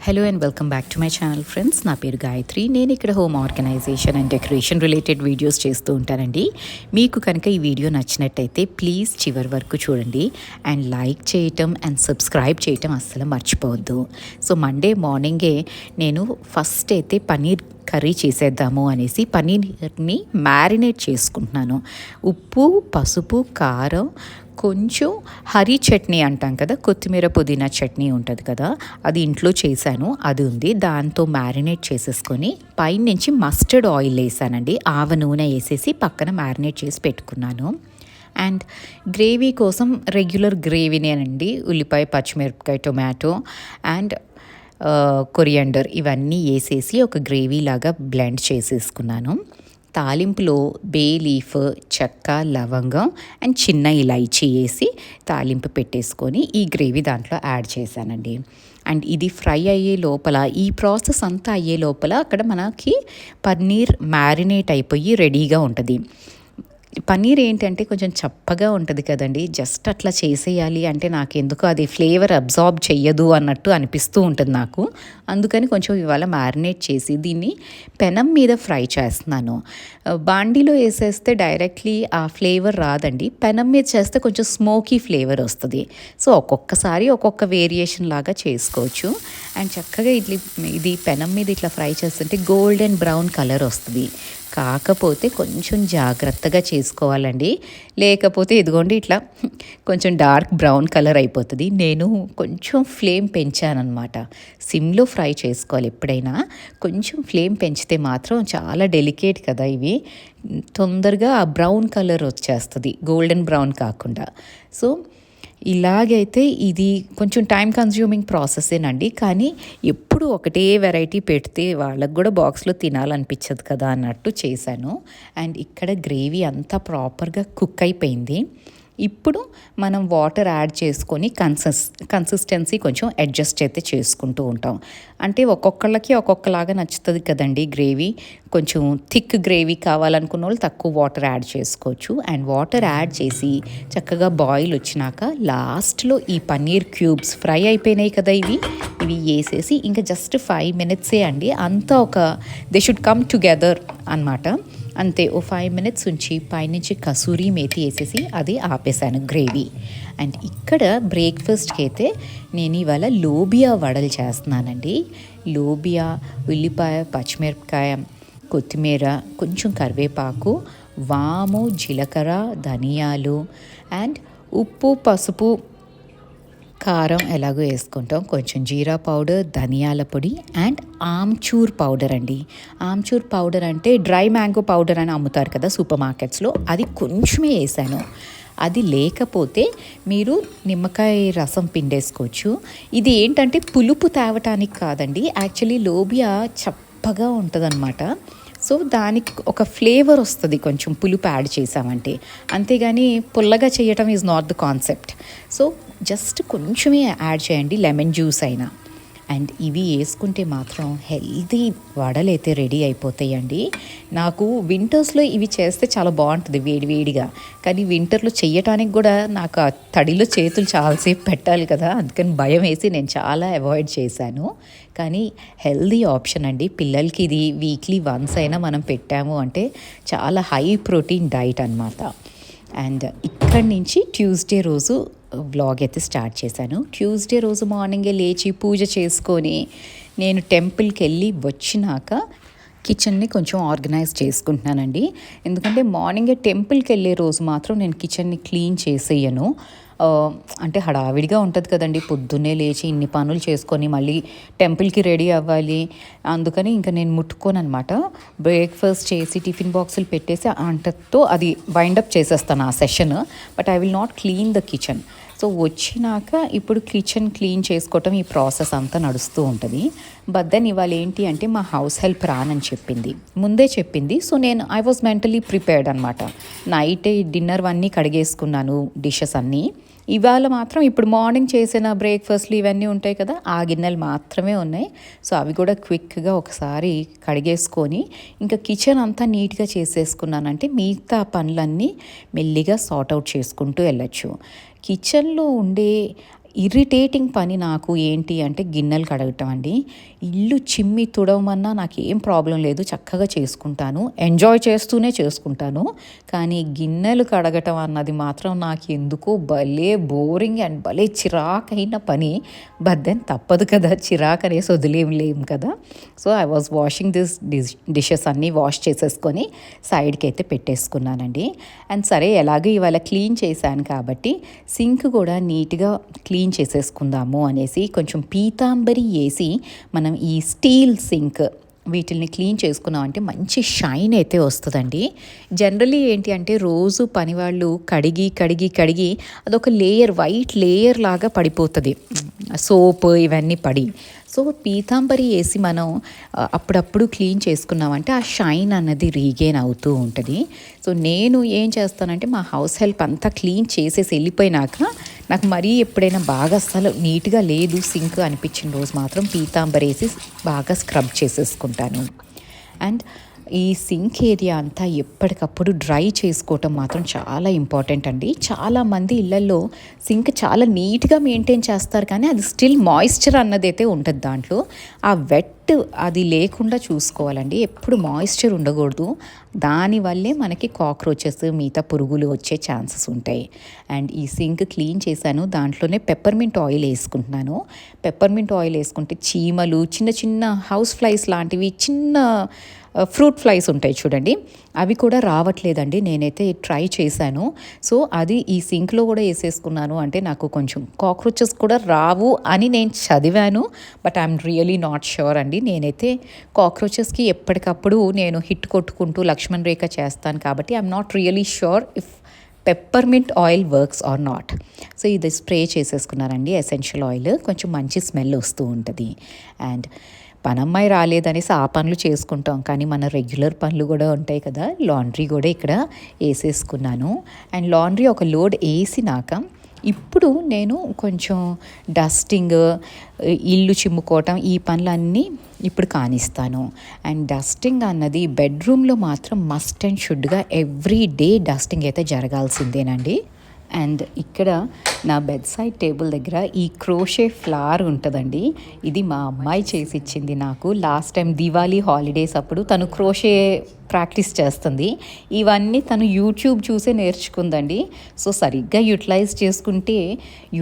Hello and welcome back to my channel friends. నా పేరు గాయత్రి. నేను ఇక్కడ home organisation and decoration related videos చేస్తూ ఉంటానండి. మీకు కనుక ఈ వీడియో నచ్చినట్టయితే ప్లీజ్ చివరి వరకు చూడండి అండ్ లైక్ చేయటం అండ్ సబ్స్క్రైబ్ చేయటం అస్సలు మర్చిపోవద్దు. సో మండే మార్నింగే నేను ఫస్ట్ అయితే పన్నీర్ కర్రీ చేసేద్దాము అనేసి పన్నీర్ని మ్యారినేట్ చేసుకుంటున్నాను. ఉప్పు, పసుపు, కారం, కొంచెం హరీ చట్నీ అంటాం కదా, కొత్తిమీర పుదీనా చట్నీ ఉంటుంది కదా, అది ఇంట్లో చేశాను, అది ఉంది. దాంతో మ్యారినేట్ చేసేసుకొని పైనుంచి మస్టర్డ్ ఆయిల్ వేసానండి. ఆవ నూనె వేసేసి పక్కన మ్యారినేట్ చేసి పెట్టుకున్నాను. అండ్ గ్రేవీ కోసం రెగ్యులర్ గ్రేవీనేనండి, ఉల్లిపాయ, పచ్చిమిరపకాయ, టొమాటో అండ్ కొరియాండర్ ఇవన్నీ వేసేసి ఒక గ్రేవీ లాగా బ్లెండ్ చేసేసుకున్నాను. తాలింపులో బే లీఫ్, చెక్క, లవంగం అండ్ చిన్న ఇలాచీ వేసి తాలింపు పెట్టేసుకొని ఈ గ్రేవీ దాంట్లో యాడ్ చేశానండి. అండ్ ఇది ఫ్రై అయ్యే లోపల, ఈ ప్రాసెస్ అంతా అయ్యే లోపల అక్కడ మనకి పన్నీర్ మ్యారినేట్ అయిపోయి రెడీగా ఉంటుంది. పన్నీర్ ఏంటంటే కొంచెం చప్పగా ఉంటుంది కదండి, జస్ట్ అట్లా చేసేయాలి అంటే నాకు ఎందుకు అది ఫ్లేవర్ అబ్జార్బ్ చెయ్యదు అన్నట్టు అనిపిస్తూ ఉంటుంది నాకు. అందుకని కొంచెం ఇవాళ మ్యారినేట్ చేసి దీన్ని పెనం మీద ఫ్రై చేస్తున్నాను. బాండీలో వేసేస్తే డైరెక్ట్లీ ఆ ఫ్లేవర్ రాదండి, పెనం మీద చేస్తే కొంచెం స్మోకీ ఫ్లేవర్ వస్తుంది. సో ఒక్కొక్కసారి ఒక్కొక్క వేరియేషన్ లాగా చేసుకోవచ్చు. అండ్ చక్కగా ఇది పెనం మీద ఇట్లా ఫ్రై చేస్తుంటే గోల్డెన్ బ్రౌన్ కలర్ వస్తుంది. కాకపోతే కొంచెం జాగ్రత్తగా చేసుకోవాలండి, లేకపోతే ఇదిగోండి ఇట్లా కొంచెం డార్క్ బ్రౌన్ కలర్ అయిపోతుంది. నేను కొంచెం ఫ్లేమ్ పెంచానమాట. సిమ్లో ఫ్రై చేసుకోవాలి ఎప్పుడైనా. కొంచెం ఫ్లేమ్ పెంచితే మాత్రం చాలా డెలికేట్ కదా ఇవి, తొందరగా ఆ బ్రౌన్ కలర్ వచ్చేస్తుంది, గోల్డెన్ బ్రౌన్ కాకుండా. సో ఇలాగైతే ఇది కొంచెం టైం కన్జ్యూమింగ్ ప్రాసెసేనండి, కానీ ఎప్పుడు ఒకటే వెరైటీ పెడితే వాళ్ళకు కూడా బాక్స్లో తినాలనిపించదు కదా అన్నట్టు చేశాను. అండ్ ఇక్కడ గ్రేవీ అంతా ప్రాపర్గా కుక్ అయిపోయింది. ఇప్పుడు మనం వాటర్ యాడ్ చేసుకొని కన్సిస్టెన్సీ కొంచెం అడ్జస్ట్ అయితే చేసుకుంటూ ఉంటాం. అంటే ఒక్కొక్కళ్ళకి ఒక్కొక్కలాగా నచ్చుతుంది కదండి గ్రేవీ. కొంచెం థిక్ గ్రేవీ కావాలనుకున్న వాళ్ళు తక్కువ వాటర్ యాడ్ చేసుకోవచ్చు. అండ్ వాటర్ యాడ్ చేసి చక్కగా బాయిల్ వచ్చినాక లాస్ట్లో ఈ పన్నీర్ క్యూబ్స్ ఫ్రై అయిపోయినాయి కదా, ఇవి వేసేసి ఇంకా జస్ట్ 5 minutesే అండి. అంతా దే షుడ్ కమ్ టుగెదర్ అన్నమాట. అంతే, ఓ 5 minutes ఉంచి పైనుంచి కసూరి మేతి వేసేసి అది ఆపేసాను గ్రేవీ. అండ్ ఇక్కడ బ్రేక్ఫాస్ట్కి అయితే నేను ఇవాళ లోబియా వడలు చేస్తున్నానండి. లోబియా, ఉల్లిపాయ, పచ్చిమిరపకాయ, కొత్తిమీర, కొంచెం కరివేపాకు, వాము, జీలకర్ర, ధనియాలు అండ్ ఉప్పు, పసుపు, కారం ఎలాగో వేసుకుంటాం, కొంచెం జీరా పౌడర్, ధనియాల పొడి అండ్ ఆమ్చూర్ పౌడర్ అండి. ఆమ్చూర్ పౌడర్ అంటే డ్రై మ్యాంగో పౌడర్ అని అమ్ముతారు కదా సూపర్ మార్కెట్స్లో, అది కొంచెమే వేసాను. అది లేకపోతే మీరు నిమ్మకాయ రసం పిండేసుకోవచ్చు. ఇది ఏంటంటే పులుపు తేవటానికి కాదండి, యాక్చువల్లీ లోబియా చప్పగా ఉంటుందన్నమాట. సో దానికి ఒక ఫ్లేవర్ వస్తుంది కొంచెం పులుపు యాడ్ చేసామంటే, అంతేగాని పుల్లగా చేయటం is not the concept. So just కొంచెమే యాడ్ చేయండి, లెమన్ జ్యూస్ అయినా. అండ్ ఇవి వేసుకుంటే మాత్రం హెల్తీ వడలు అయితే రెడీ అయిపోతాయండి. నాకు వింటర్స్లో ఇవి చేస్తే చాలా బాగుంటుంది వేడివేడిగా, కానీ వింటర్లో చెయ్యటానికి కూడా నాకు ఆ తడిలో చేతులు చాలాసేపు పెట్టాలి కదా, అందుకని భయం వేసి నేను చాలా అవాయిడ్ చేశాను. కానీ హెల్తీ ఆప్షన్ అండి, పిల్లలకి ఇది వీక్లీ వన్స్ అయినా మనం పెట్టాము అంటే చాలా హై ప్రోటీన్ డైట్ అన్నమాట. అండ్ ఇక్కడి నుంచి ట్యూస్డే రోజు వ్లాగ్ అయితే స్టార్ట్ చేశాను. ట్యూస్డే రోజు మార్నింగే లేచి పూజ చేసుకొని నేను టెంపుల్కి వెళ్ళి వచ్చినాక కిచెన్ని కొంచెం ఆర్గనైజ్ చేసుకుంటున్నానండి. ఎందుకంటే మార్నింగే టెంపుల్కి వెళ్ళే రోజు మాత్రం నేను కిచెన్ని క్లీన్ చేసేయను. అంటే హడావిడిగా ఉంటుంది కదండి, పొద్దున్నే లేచి ఇన్ని పనులు చేసుకొని మళ్ళీ టెంపుల్కి రెడీ అవ్వాలి. అందుకని ఇంకా నేను ముట్టుకోను అనమాట. బ్రేక్ఫాస్ట్ చేసి టిఫిన్ బాక్సులు పెట్టేసి అంతతో అది వైండప్ చేసేస్తాను ఆ session. But I will not clean the kitchen. So వచ్చినాక ఇప్పుడు కిచెన్ క్లీన్ చేసుకోవటం, ఈ ప్రాసెస్ అంతా నడుస్తూ ఉంటుంది. బట్ దెన్ ఇవాళ ఏంటి అంటే మా హౌస్ హెల్ప్ రానని చెప్పింది, ముందే చెప్పింది. So I was mentally prepared అనమాట. నైటే డిన్నర్ అన్నీ కడిగేసుకున్నాను, డిషెస్ అన్నీ. ఇవాళ మాత్రం ఇప్పుడు మార్నింగ్ చేసిన బ్రేక్ఫాస్ట్లు ఇవన్నీ ఉంటాయి కదా, ఆ గిన్నెలు మాత్రమే ఉన్నాయి. సో అవి కూడా క్విక్గా ఒకసారి కడిగేసుకొని ఇంకా కిచెన్ అంతా నీట్గా చేసేసుకున్నానంటే మిగతా పనులన్నీ మెల్లిగా సార్ట్ అవుట్ చేసుకుంటూ వెళ్ళచ్చు. కిచెన్లో ఉండే ఇరిటేటింగ్ పని నాకు ఏంటి అంటే గిన్నెలు కడగటం అండి. ఇల్లు చిమ్మి తుడవమన్నా నాకేం ప్రాబ్లం లేదు, చక్కగా చేసుకుంటాను, ఎంజాయ్ చేస్తూనే చేసుకుంటాను. కానీ గిన్నెలు కడగటం అన్నది మాత్రం నాకు ఎందుకో భలే బోరింగ్ అండ్ భలే చిరాకైన పని. బట్ దెన్ తప్పదు కదా, చిరాకు అనేసి వదిలేం కదా. So I was washing dishes అన్నీ వాష్ చేసేసుకొని సైడ్కి అయితే పెట్టేసుకున్నానండి. అండ్ సరే ఎలాగో ఇవాళ క్లీన్ చేశాను కాబట్టి సింక్ కూడా నీట్గా క్లీన్ చేసేసుకుందాము అనేసి కొంచెం పీతాంబరి వేసి మనం ఈ స్టీల్ సింక్ వీటిల్ని క్లీన్ చేసుకున్నామంటే మంచి షైన్ అయితే వస్తుందండి. జనరలీ ఏంటి అంటే రోజు పనివాళ్ళు కడిగి అదొక లేయర్, వైట్ లేయర్ లాగా పడిపోతుంది సోప్ ఇవన్నీ పడి. సో పీతాంబరి వేసి మనం అప్పుడప్పుడు క్లీన్ చేసుకున్నామంటే ఆ షైన్ అన్నది రీగెయిన్ అవుతూ ఉంటుంది. సో నేను ఏం చేస్తానంటే మా హౌస్ హెల్ప్ అంతా క్లీన్ చేసేసి వెళ్ళిపోయినాక నాకు మరీ ఎప్పుడైనా బాగా అసలు నీట్గా లేదు సింక్ అనిపించిన రోజు మాత్రం పీతాంబరి వేసి బాగా స్క్రబ్ చేసేసుకుంటాను. అండ్ ఈ సింక్ ఏరియా అంతా ఎప్పటికప్పుడు డ్రై చేసుకోవటం మాత్రం చాలా ఇంపార్టెంట్ అండి. చాలామంది ఇళ్లలో సింక్ చాలా నీట్గా మెయింటైన్ చేస్తారు కానీ అది స్టిల్ మాయిశ్చర్ అన్నదైతే ఉంటుంది దాంట్లో. ఆ వెట్ అది లేకుండా చూసుకోవాలండి, ఎప్పుడు మాయిశ్చర్ ఉండకూడదు. దానివల్లే మనకి కాక్రోచెస్ మిగతా పురుగులు వచ్చే ఛాన్సెస్ ఉంటాయి. అండ్ ఈ సింక్ క్లీన్ చేశాను, దాంట్లోనే పెప్పర్మింట్ ఆయిల్ వేసుకుంటున్నాను. పెప్పర్మింట్ ఆయిల్ వేసుకుంటే చీమలు, చిన్న చిన్న హౌస్ ఫ్లైస్ లాంటివి, చిన్న ఫ్రూట్ ఫ్లైస్ ఉంటాయి చూడండి, అవి కూడా రావట్లేదండి. నేనైతే ట్రై చేశాను. సో అది ఈ సింక్లో కూడా వేసేసుకున్నాను అంటే నాకు కొంచెం కాక్రోచెస్ కూడా రావు అని నేను చదివాను. But I'm really not sure అండి. నేనైతే కాక్రోచెస్కి ఎప్పటికప్పుడు నేను హిట్ కొట్టుకుంటూ లక్ష్మణ్ రేఖ చేస్తాను కాబట్టి I'm not really sure if peppermint oil works or not. So ఇది స్ప్రే చేసేసుకున్నానండి, ఎసెన్షియల్ ఆయిల్, కొంచెం మంచి స్మెల్ వస్తూ ఉంటుంది. అండ్ పనమ్మాయి రాలేదనేసి ఆ పనులు చేసుకుంటాం కానీ మన రెగ్యులర్ పనులు కూడా ఉంటాయి కదా. లాండ్రీ కూడా ఇక్కడ వేసేసుకున్నాను. అండ్ లాండ్రీ ఒక లోడ్ వేసినాక ఇప్పుడు నేను కొంచెం డస్టింగ్, ఇల్లు చిమ్ముకోవటం, ఈ పనులన్నీ ఇప్పుడు కానిస్తాను. అండ్ డస్టింగ్ అన్నది బెడ్రూమ్లో మాత్రం మస్ట్ అండ్ షుడ్గా ఎవ్రీ డే డస్టింగ్ అయితే జరగాల్సిందేనండి. అండ్ ఇక్కడ నా బెడ్ సైడ్ టేబుల్ దగ్గర ఈ క్రోషే ఫ్లవర్ ఉంటుందండి. ఇది మా అమ్మాయి చేసి ఇచ్చింది నాకు. లాస్ట్ టైం దివాళీ హాలిడేస్ అప్పుడు తను క్రోషే ప్రాక్టీస్ చేస్తుంది. ఇవన్నీ తను యూట్యూబ్ చూసే నేర్చుకుందండి. సో సరిగ్గా యూటిలైజ్ చేసుకుంటే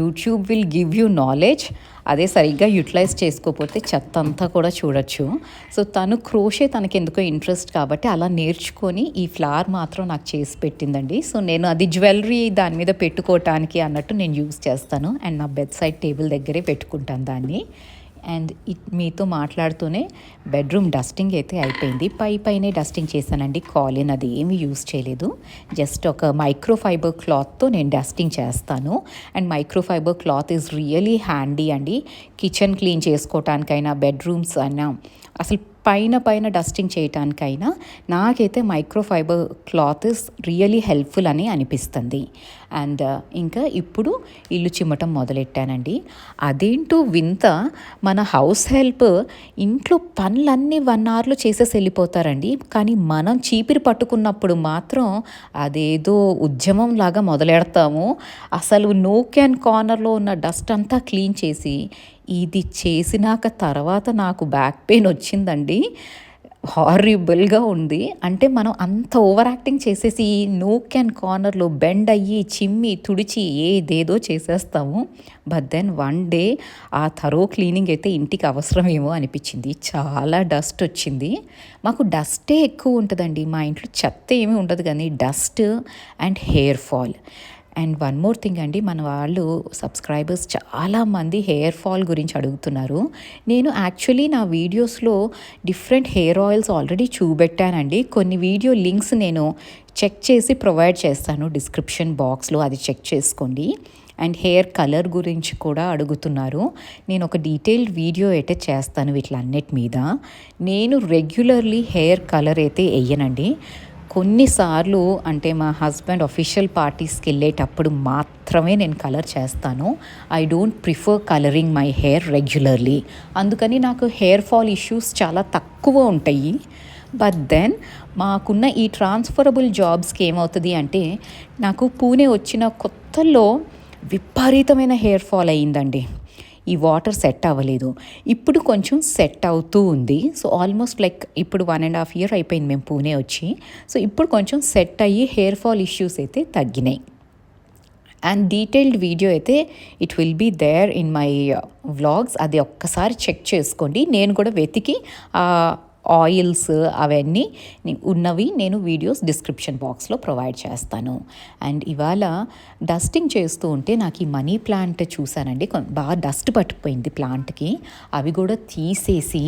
YouTube will give you knowledge. అదే సరిగ్గా యూటిలైజ్ చేసుకోకపోతే చెత్త అంతా కూడా చూడొచ్చు. సో తను క్రోషే తనకెందుకో ఇంట్రెస్ట్ కాబట్టి అలా నేర్చుకొని ఈ ఫ్లవర్ మాత్రం నాకు చేసి పెట్టిందండి. సో నేను అది జ్యువెలరీ దాని మీద పెట్టుకోవటానికి అన్నట్టు నేను యూస్ చేస్తాను. అండ్ నా బెడ్ సైడ్ టేబుల్ దగ్గరే పెట్టుకుంటాను దాన్ని. అండ్ మీతో మాట్లాడుతూనే బెడ్రూమ్ డస్టింగ్ అయితే అయిపోయింది. పైనే డస్టింగ్ చేశానండి, కాలిన్ అది ఏమీ యూస్ చేయలేదు. జస్ట్ ఒక మైక్రోఫైబర్ క్లాత్తో నేను డస్టింగ్ చేస్తాను. And microfibre cloth is really handy అండి. కిచెన్ క్లీన్ చేసుకోవటానికైనా, బెడ్రూమ్స్ అయినా, అసలు పైన డస్టింగ్ చేయటానికైనా నాకైతే microfibre cloth is really helpful అని అనిపిస్తుంది. అండ్ ఇంకా ఇప్పుడు ఇల్లు చిమ్మటం మొదలెట్టానండి. అదేంటో వింత, మన హౌస్ హెల్ప్ ఇంట్లో పనులన్నీ 1 అవర్లో చేసేసి వెళ్ళిపోతారండి. కానీ మనం చీపిరి పట్టుకున్నప్పుడు మాత్రం అదేదో ఉద్యమం లాగా మొదలెడతాము. అసలు నోక్ అండ్ కార్నర్లో ఉన్న డస్ట్ అంతా క్లీన్ చేసి ఇది చేసినాక తర్వాత నాకు బ్యాక్ పెయిన్ వచ్చిందండి. హారిబుల్గా ఉంది. అంటే మనం అంత ఓవర్ యాక్టింగ్ చేసేసి నోక్ అండ్ కార్నర్లో బెండ్ అయ్యి చిమ్మి తుడిచి ఏదేదో చేసేస్తాము. బట్ దెన్ వన్ డే ఆ థరో క్లీనింగ్ అయితే ఇంటికి అవసరమేమో అనిపించింది. చాలా డస్ట్ వచ్చింది. మాకు డస్టే ఎక్కువ ఉంటుందండి మా ఇంట్లో, చెత్త ఏమీ ఉండదు కానీ dust and hair fall. And one more thing అండి, మన వాళ్ళు సబ్స్క్రైబర్స్ చాలామంది హెయిర్ ఫాల్ గురించి అడుగుతున్నారు. నేను యాక్చువల్లీ నా వీడియోస్లో డిఫరెంట్ హెయిర్ ఆయిల్స్ ఆల్రెడీ చూపెట్టానండి. కొన్ని వీడియో లింక్స్ నేను చెక్ చేసి ప్రొవైడ్ చేస్తాను డిస్క్రిప్షన్ బాక్స్లో, అది చెక్ చేసుకోండి. అండ్ హెయిర్ కలర్ గురించి కూడా అడుగుతున్నారు. నేను ఒక డీటెయిల్డ్ వీడియో అయితే చేస్తాను వీటిలన్నిటి మీద. నేను రెగ్యులర్లీ హెయిర్ కలర్ అయితే వేయనండి. కొన్నిసార్లు అంటే మా హస్బెండ్ అఫీషియల్ పార్టీస్కి వెళ్ళేటప్పుడు మాత్రమే నేను కలర్ చేస్తాను. I don't prefer colouring my hair regularly. అందుకని నాకు హెయిర్ ఫాల్ ఇష్యూస్ చాలా తక్కువ ఉంటాయి. బట్ దెన్ మాకున్న ఈ ట్రాన్స్ఫరబుల్ జాబ్స్కి ఏమవుతుంది అంటే, నాకు పూణే వచ్చిన కొత్తలో విపరీతమైన హెయిర్ ఫాల్ అయ్యిందండి. ఈ వాటర్ సెట్ అవ్వలేదు. ఇప్పుడు కొంచెం సెట్ అవుతూ ఉంది. సో ఆల్మోస్ట్ లైక్ ఇప్పుడు 1.5 year అయిపోయింది మేము పూణే వచ్చి. సో ఇప్పుడు కొంచెం సెట్ అయ్యి హెయిర్ ఫాల్ ఇష్యూస్ అయితే తగ్గినాయి. అండ్ డీటెయిల్డ్ వీడియో అయితే it will be there in my vlogs. అది ఒక్కసారి చెక్ చేసుకోండి. నేను కూడా వెతికి ఆయిల్స్ అవన్నీ ఉన్నవి నేను వీడియోస్ డిస్క్రిప్షన్ బాక్స్లో ప్రొవైడ్ చేస్తాను. అండ్ ఇవాళ డస్టింగ్ చేస్తూ ఉంటే నాకు ఈ మనీ ప్లాంట్ చూశానండి. బాగా డస్ట్ పట్టిపోయింది ప్లాంట్కి. అవి కూడా తీసేసి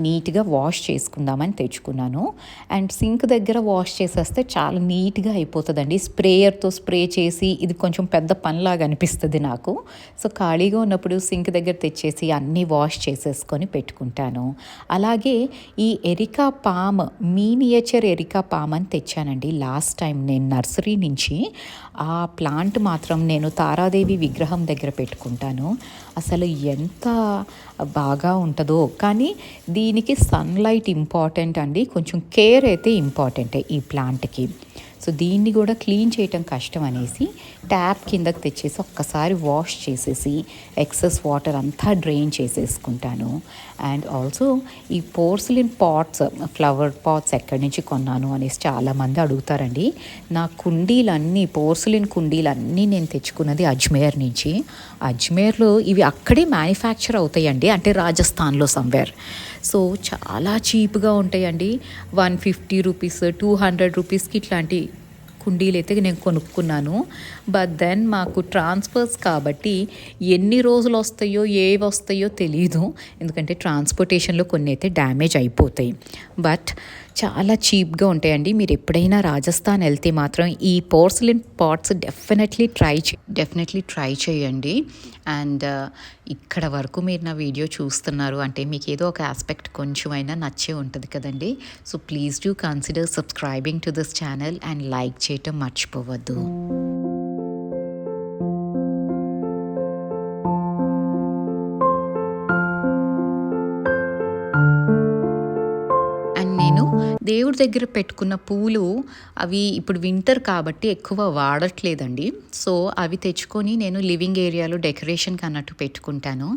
నీట్గా వాష్ చేసుకుందామని తెచ్చుకున్నాను. అండ్ సింక్ దగ్గర వాష్ చేసేస్తే చాలా నీట్గా అయిపోతుందండి. స్ప్రేయర్తో స్ప్రే చేసి ఇది కొంచెం పెద్ద పనిలాగా అనిపిస్తుంది నాకు. సో ఖాళీగా ఉన్నప్పుడు సింక్ దగ్గర తెచ్చేసి అన్నీ వాష్ చేసేసుకొని పెట్టుకుంటాను. అలాగే ఈ areca palm, miniature areca palm అని తెచ్చానండి లాస్ట్ టైం నేను నర్సరీ నుంచి. ఆ ప్లాంట్ మాత్రం నేను తారాదేవి విగ్రహం దగ్గర పెట్టుకుంటాను. అసలు ఎంత బాగా ఉంటుందో. కానీ దీనికి సన్లైట్ ఇంపార్టెంట్ అండి, కొంచెం కేర్ అయితే ఇంపార్టెంటే ఈ ప్లాంట్కి. సో దీన్ని కూడా క్లీన్ చేయటం కష్టం అనేసి ట్యాప్ కిందకి తెచ్చేసి ఒక్కసారి వాష్ చేసేసి ఎక్సెస్ వాటర్ అంతా డ్రైన్ చేసేసుకుంటాను. అండ్ ఆల్సో ఈ పోర్సిలిన్ పాట్స్, ఫ్లవర్ పాట్స్ ఎక్కడి నుంచి కొన్నాను అనేసి చాలామంది అడుగుతారండి. నా కుండీలన్నీ, పోర్సిలిన్ కుండీలన్నీ నేను తెచ్చుకున్నది అజ్మేర్ నుంచి. అజ్మేర్లో ఇవి అక్కడే మ్యానుఫ్యాక్చర్ అవుతాయండి, అంటే రాజస్థాన్లో సమ్వేర్. సో చాలా చీప్గా ఉంటాయండి. 150 రూపీస్, 200 రూపీస్కి ఇట్లాంటి కుండీలు అయితే నేను కొనుక్కున్నాను. బట్ దెన్ మాకు ట్రాన్స్ఫర్స్ కాబట్టి ఎన్ని రోజులు వస్తాయో ఏవి వస్తాయో తెలీదు. ఎందుకంటే ట్రాన్స్పోర్టేషన్లో కొన్ని అయితే డ్యామేజ్ అయిపోతాయి. బట్ చాలా చీప్గా ఉంటాయండి. మీరు ఎప్పుడైనా రాజస్థాన్ వెళ్తే మాత్రం ఈ పోర్సిలిన్ పాట్స్ డెఫినెట్లీ ట్రై చేయండి. అండ్ ఇక్కడ వరకు మీరు నా వీడియో చూస్తున్నారు అంటే మీకు ఏదో ఒక ఆస్పెక్ట్ కొంచెమైనా నచ్చే ఉంటుంది కదండి. So please do consider subscribing to this channel and like చేయటం మర్చిపోవద్దు. దేవుడి దగ్గర పెట్టుకున్న పూలు అవి ఇప్పుడు వింటర్ కాబట్టి ఎక్కువ వాడట్లేదండి. సో అవి తెచ్చుకొని నేను లివింగ్ ఏరియాలో డెకరేషన్కి అన్నట్టు పెట్టుకుంటాను.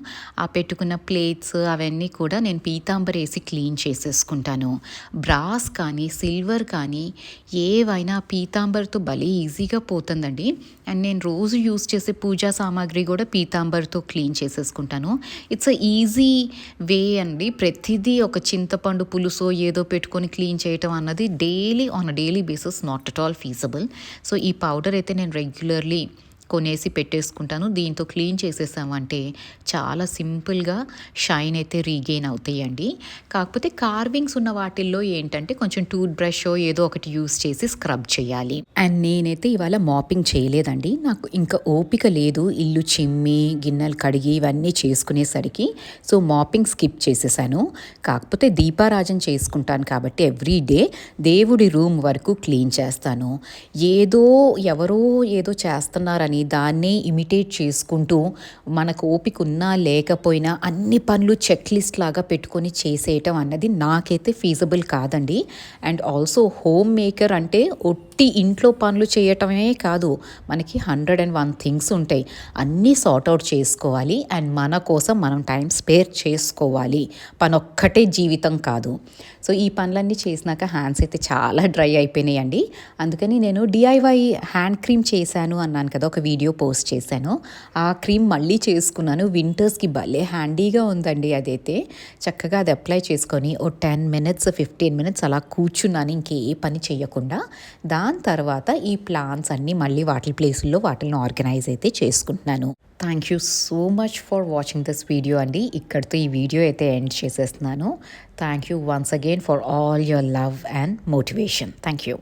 ఆ పెట్టుకున్న ప్లేట్స్ అవన్నీ కూడా నేను పీతాంబర్ వేసి క్లీన్ చేసేసుకుంటాను. బ్రాస్ కానీ సిల్వర్ కానీ ఏవైనా పీతాంబర్తో భలే ఈజీగా పోతుందండి. అండ్ నేను రోజు యూస్ చేసే పూజా సామాగ్రి కూడా పీతాంబర్తో క్లీన్ చేసేసుకుంటాను. ఇట్స్ అ ఈజీ వే అండి. ప్రతిదీ ఒక చింతపండు పులుసో ఏదో పెట్టుకొని క్లీన్ చేయటం అన్నది on a daily basis not at all feasible. So ఈ పౌడర్ అయితే నేను రెగ్యులర్లీ కొనేసి పెట్టేసుకుంటాను. దీంతో క్లీన్ చేసేసామంటే చాలా సింపుల్గా షైన్ అయితే రీగెయిన్ అవుతాయండి. కాకపోతే కార్వింగ్స్ ఉన్న వాటిల్లో ఏంటంటే కొంచెం టూత్ బ్రష్ ఏదో ఒకటి యూస్ చేసి స్క్రబ్ చేయాలి. అండ్ నేనైతే ఇవాళ మాపింగ్ చేయలేదండి. నాకు ఇంకా ఓపిక లేదు ఇల్లు చిమ్మి గిన్నెలు కడిగి ఇవన్నీ చేసుకునేసరికి. సో మాపింగ్ స్కిప్ చేసేసాను. కాకపోతే దీపారాజన చేసుకుంటాను కాబట్టి ఎవ్రీ డే దేవుడి రూమ్ వరకు క్లీన్ చేస్తాను. ఎవరో ఏదో చేస్తున్నారని దాన్నే ఇమిటేట్ చేసుకుంటూ మనకు ఓపిక ఉన్నా లేకపోయినా అన్ని పనులు చెక్ లిస్ట్ లాగా పెట్టుకొని చేసేయటం అన్నది నాకైతే ఫీజబుల్ కాదండి. అండ్ ఆల్సో హోమ్ మేకర్ అంటే ఒట్టి ఇంట్లో పనులు చేయటమే కాదు, మనకి 101 థింగ్స్ ఉంటాయి. అన్నీ సార్ట్అవుట్ చేసుకోవాలి అండ్ మన కోసం మనం టైం స్పేర్ చేసుకోవాలి. పనొక్కటే జీవితం కాదు. సో ఈ పనులన్నీ చేసినాక హ్యాండ్స్ అయితే చాలా డ్రై అయిపోయినాయండి. అందుకని నేను DIY హ్యాండ్ క్రీమ్ చేశాను అన్నాను కదా, ఒక వీడియో పోస్ట్ చేశాను. ఆ క్రీమ్ మళ్ళీ చేసుకున్నాను. వింటర్స్కి భలే హ్యాండీగా ఉందండి. అదైతే చక్కగా అది అప్లై చేసుకొని 10 minutes 15 minutes అలా కూర్చున్నాను, ఇంకే పని చేయకుండా. దాని తర్వాత ఈ ప్లాంట్స్ అన్నీ మళ్ళీ వాటి ప్లేసుల్లో వాటిని ఆర్గనైజ్ అయితే చేసుకుంటున్నాను. Thank you so much for watching this video అండి. ఇక్కడితో ఈ వీడియో అయితే ఎండ్ చేసేస్తున్నాను. Thank you once again for all your love and motivation. Thank you.